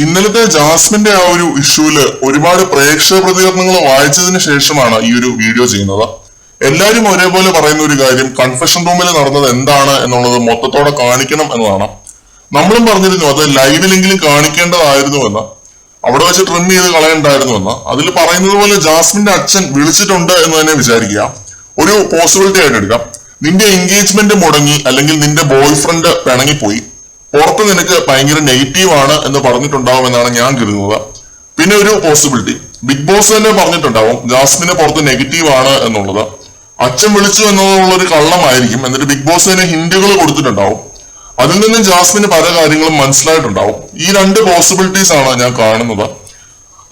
ഇന്നലത്തെ ജാസ്മിന്റെ ആ ഒരു ഇഷ്യൂല് ഒരുപാട് പ്രേക്ഷക പ്രതികരണങ്ങൾ വായിച്ചതിന് ശേഷമാണ് ഈ ഒരു വീഡിയോ ചെയ്യുന്നത്. എല്ലാരും ഒരേപോലെ പറയുന്ന ഒരു കാര്യം, കൺഫെഷൻ റൂമിൽ നടന്നത് എന്താണ് എന്നുള്ളത് മൊത്തത്തോടെ കാണിക്കണം എന്നതാണ്. നമ്മളും പറഞ്ഞിരുന്നു അത് ലൈവിലെങ്കിലും കാണിക്കേണ്ടതായിരുന്നു എന്ന്, അവിടെ വെച്ച് ട്രിം ചെയ്ത് കളയണ്ടായിരുന്നു എന്ന്. അതിൽ പറയുന്നത് പോലെ ജാസ്മിന്റെ അച്ഛൻ വിളിച്ചിട്ടുണ്ട് എന്ന് തന്നെ വിചാരിക്കുക. ഒരു പോസിബിലിറ്റി ആയിട്ട് എടുക്കാം, നിന്റെ എൻഗേജ്മെന്റ് മുടങ്ങി അല്ലെങ്കിൽ നിന്റെ ബോയ് ഫ്രണ്ട് പിണങ്ങിപ്പോയി, പുറത്ത് നിനക്ക് ഭയങ്കര നെഗറ്റീവ് ആണ് എന്ന് പറഞ്ഞിട്ടുണ്ടാവും എന്നാണ് ഞാൻ കരുതുന്നത്. പിന്നെ ഒരു പോസിബിലിറ്റി, ബിഗ് ബോസ് തന്നെ പറഞ്ഞിട്ടുണ്ടാവും ജാസ്മിന് പുറത്ത് നെഗറ്റീവ് ആണ് എന്നുള്ളത്. അച്ഛൻ വിളിച്ചു എന്നുള്ളൊരു കള്ളമായിരിക്കും, എന്നിട്ട് ബിഗ് ബോസ് തന്നെ ഹിന്റുകൾ കൊടുത്തിട്ടുണ്ടാവും. അതിൽ നിന്നും ജാസ്മിന് പല കാര്യങ്ങളും മനസ്സിലായിട്ടുണ്ടാവും. ഈ രണ്ട് പോസിബിലിറ്റീസ് ആണ് ഞാൻ കാണുന്നത്.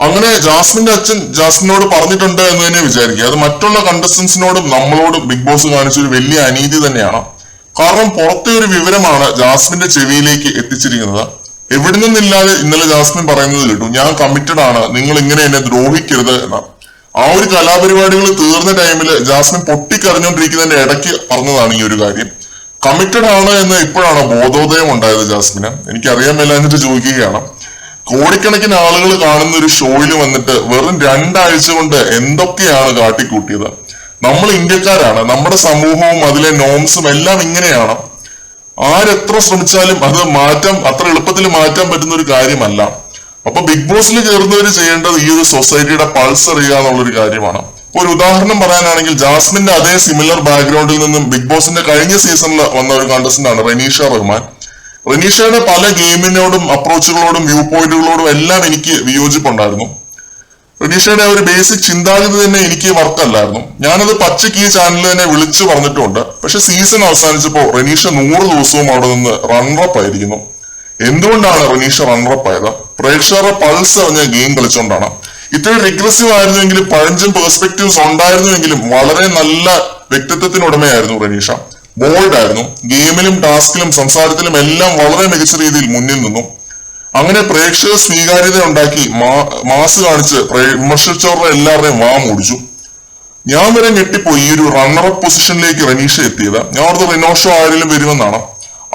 അങ്ങനെ ജാസ്മിന്റെ അച്ഛൻ ജാസ്മിനോട് പറഞ്ഞിട്ടുണ്ട് എന്ന് തന്നെ വിചാരിക്കുക. അത് മറ്റുള്ള കണ്ടസ്റ്റൻസിനോടും നമ്മളോടും ബിഗ് ബോസ് കാണിച്ചൊരു വലിയ അനീതി തന്നെയാണ്. കാരണം പുറത്തെ ഒരു വിവരമാണ് ജാസ്മിന്റെ ചെവിയിലേക്ക് എത്തിച്ചിരിക്കുന്നത്. എവിടെ നിന്നില്ലാതെ ഇന്നലെ ജാസ്മിൻ പറയുന്നത് കേട്ടു, ഞാൻ കമ്മിറ്റഡ് ആണ്, നിങ്ങൾ ഇങ്ങനെ എന്നെ ദ്രോഹിക്കരുത് എന്ന്. ആ ഒരു കലാപരിപാടികൾ തീർന്ന ടൈമിൽ ജാസ്മിൻ പൊട്ടിക്കറിഞ്ഞുകൊണ്ടിരിക്കുന്നതിന്റെ ഇടയ്ക്ക് പറഞ്ഞതാണ് ഈ ഒരു കാര്യം. കമ്മിറ്റഡ് ആണ് എന്ന് ഇപ്പോഴാണ് ബോധോദയം ഉണ്ടായത് ജാസ്മിന്. എനിക്കറിയാൻ മേല എന്നിട്ട് ചോദിക്കുകയാണ്, കോടിക്കണക്കിന് ആളുകൾ കാണുന്ന ഒരു ഷോയിൽ വന്നിട്ട് വെറും 2 ആഴ്ച കൊണ്ട് എന്തൊക്കെയാണ് കാട്ടിക്കൂട്ടിയത്. നമ്മൾ ഇന്ത്യക്കാരാണ്, നമ്മുടെ സമൂഹവും അതിലെ നോംസും എല്ലാം ഇങ്ങനെയാണ്. ആരെത്ര ശ്രമിച്ചാലും അത് അത്ര എളുപ്പത്തിൽ മാറ്റാൻ പറ്റുന്ന ഒരു കാര്യമല്ല. അപ്പൊ ബിഗ് ബോസിൽ കയറുന്നവർ ചെയ്യേണ്ടത് ഈ ഒരു സൊസൈറ്റിയുടെ പൾസ് അറിയുക എന്നുള്ളൊരു കാര്യമാണ്. ഇപ്പൊ ഒരു ഉദാഹരണം പറയാനാണെങ്കിൽ, ജാസ്മിന്റെ അതേ സിമിലർ ബാക്ക്ഗ്രൗണ്ടിൽ നിന്നും ബിഗ് ബോസിന്റെ കഴിഞ്ഞ സീസണിൽ വന്ന ഒരു കണ്ടസ്റ്റന്റ് ആണ് റനീഷ റഹ്മാൻ. റനീഷയുടെ പല ഗെയിമിനോടും അപ്രോച്ചുകളോടും വ്യൂ പോയിന്റുകളോടും എല്ലാം എനിക്ക് വിയോജിപ്പുണ്ടായിരുന്നു. റനീഷയുടെ ഒരു ബേസിക് ചിന്താഗതി തന്നെ എനിക്ക് വർക്കല്ലായിരുന്നു. ഞാനത് പച്ചയ്ക്ക് ഈ ചാനലിൽ തന്നെ വിളിച്ചു പറഞ്ഞിട്ടുണ്ട്. പക്ഷെ സീസൺ അവസാനിച്ചപ്പോ റനീഷ 100 ദിവസവും അവിടെ നിന്ന് റണ്ണറപ്പ് ആയിരിക്കുന്നു. എന്തുകൊണ്ടാണ് റനീഷ റണ്ണറപ്പ് ആയത്? പ്രേക്ഷകരുടെ പൾസ് അറിഞ്ഞ ഗെയിം കളിച്ചുകൊണ്ടാണ്. ഇത്രയും റിഗ്രസീവ് ആയിരുന്നുവെങ്കിലും പഴഞ്ചൻ പെർസ്പെക്ടീവ്സ് ഉണ്ടായിരുന്നുവെങ്കിലും വളരെ നല്ല വ്യക്തിത്വത്തിനുടമയായിരുന്നു റനീഷ. ബോൾഡ് ആയിരുന്നു. ഗെയിമിലും ടാസ്കിലും സംസാരത്തിലും എല്ലാം വളരെ മികച്ച രീതിയിൽ മുന്നിൽ നിന്നു. അങ്ങനെ പ്രേക്ഷക സ്വീകാര്യത ഉണ്ടാക്കി മാസ് കാണിച്ച് വിമർശിച്ചവരുടെ എല്ലാവരുടെയും മൂടിച്ചു. ഞാൻ വരെ ഞെട്ടിപ്പോയി ഈ ഒരു റണ്ണറപ്പ് പൊസിഷനിലേക്ക് റനീഷ എത്തിയത്. ഞാൻ ഓർത്ത് റിനോഷോ ആരെങ്കിലും വരുമെന്നാണ്.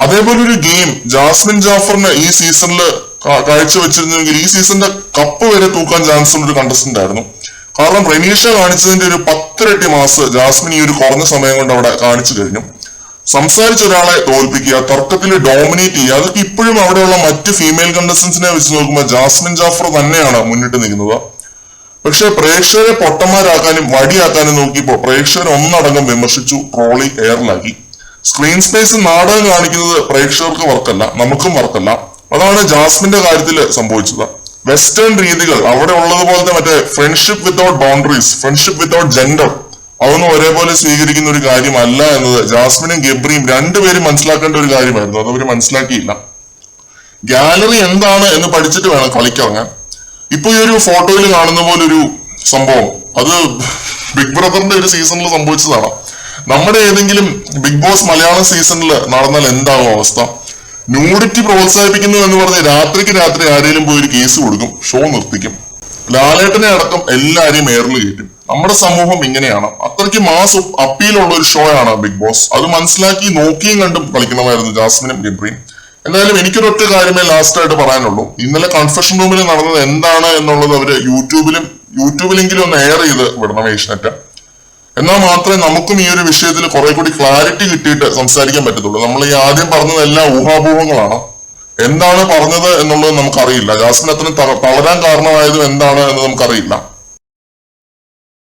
അതേപോലെ ഒരു ഗെയിം ജാസ്മിൻ ജാഫറിന് ഈ സീസണിൽ കാഴ്ചവെച്ചിരുന്നെങ്കിൽ ഈ സീസണിന്റെ കപ്പ് വരെ തൂക്കാൻ ചാൻസ് ഉള്ള ഒരു കണ്ടസ്റ്റന്റ് ആയിരുന്നു. കാരണം റനീഷ കാണിച്ചതിന്റെ ഒരു 10 ഇരട്ടി മാസ് ജാസ്മിൻ ഈ ഒരു കുറഞ്ഞ സമയം കൊണ്ട് അവിടെ കാണിച്ചു കഴിഞ്ഞു. സംസാരിച്ച ഒരാളെ തോൽപ്പിക്കുക, തർക്കത്തിൽ ഡോമിനേറ്റ് ചെയ്യുക, അതൊക്കെ ഇപ്പോഴും അവിടെയുള്ള മറ്റ് ഫീമെയിൽ കണ്ടസ്റ്റൻസിനെ വെച്ച് നോക്കുമ്പോൾ ജാസ്മിൻ ജാഫർ തന്നെയാണ് മുന്നിട്ട് നിൽക്കുന്നത്. പക്ഷെ പ്രേക്ഷകരെ പൊട്ടന്മാരാക്കാനും വടിയാക്കാനും നോക്കിയപ്പോ പ്രേക്ഷകർ ഒന്നടങ്കം വിമർശിച്ചു, ട്രോളി, എയറിലാക്കി. സ്ക്രീൻ സ്പേസ് നാടകം കാണിക്കുന്നത് പ്രേക്ഷകർക്ക് വർക്കല്ല, നമുക്കും വർക്കല്ല. അതാണ് ജാസ്മിന്റെ കാര്യത്തിൽ സംഭവിച്ചത്. വെസ്റ്റേൺ രീതികൾ അവിടെ ഉള്ളതുപോലത്തെ മറ്റേ friendship without boundaries, friendship without gender, അതൊന്നും ഒരേപോലെ സ്വീകരിക്കുന്ന ഒരു കാര്യമല്ല എന്നത് ജാസ്മിനും ഗബ്രിയും രണ്ടുപേരും മനസ്സിലാക്കേണ്ട ഒരു കാര്യമായിരുന്നു. അതവര് മനസ്സിലാക്കിയില്ല. ഗാലറി എന്താണ് എന്ന് പഠിച്ചിട്ട് വേണം കളിക്കിറങ്ങാൻ. ഇപ്പൊ ഈ ഒരു ഫോട്ടോയിൽ കാണുന്ന പോലെ ഒരു സംഭവം അത് ബിഗ് ബ്രദറിന്റെ ഒരു സീസണിൽ സംഭവിച്ചതാണ്. നമ്മുടെ ഏതെങ്കിലും ബിഗ് ബോസ് മലയാളം സീസണിൽ നടന്നാൽ എന്താകും അവസ്ഥ? ന്യൂഡിറ്റി പ്രോത്സാഹിപ്പിക്കുന്നു എന്ന് പറഞ്ഞ് രാത്രിക്ക് രാത്രി ആരെങ്കിലും പോയി ഒരു കേസ് കൊടുക്കും, ഷോ നിർത്തിക്കും. ലാലേട്ടനെ അടക്കം എല്ലാരെയും എയറിൽ കയറ്റും. നമ്മുടെ സമൂഹം ഇങ്ങനെയാണ്. അത്രയ്ക്ക് മാസ് അപ്പീലുള്ള ഒരു ഷോ ആണ് ബിഗ് ബോസ്. അത് മനസ്സിലാക്കി നോക്കിയും കണ്ടും കളിക്കണമായിരുന്നു ജാസ്മിനും ഗബ്രിയും. എന്തായാലും എനിക്കൊരൊറ്റ കാര്യമേ ലാസ്റ്റ് ആയിട്ട് പറയാനുള്ളൂ. ഇന്നലെ കൺഫെഷൻ റൂമിൽ നടന്നത് എന്താണ് എന്നുള്ളത് അവര് യൂട്യൂബിലെങ്കിലും ഒന്ന് എയർ ചെയ്ത് വിടണം ഏഷ്യനെറ്റ്. എന്നാൽ മാത്രമേ നമുക്കും ഈ ഒരു വിഷയത്തിൽ കുറെ കൂടി ക്ലാരിറ്റി കിട്ടിയിട്ട് സംസാരിക്കാൻ പറ്റത്തുള്ളൂ. നമ്മൾ ഈ ആദ്യം പറഞ്ഞതെല്ലാം ഊഹാപോഹങ്ങളാണ്. എന്താണ് പറഞ്ഞത് എന്നുള്ളത് നമുക്കറിയില്ല. ജാസ്മിൻ അത്രയും തളരാൻ കാരണമായതും എന്താണ് എന്ന് നമുക്കറിയില്ല.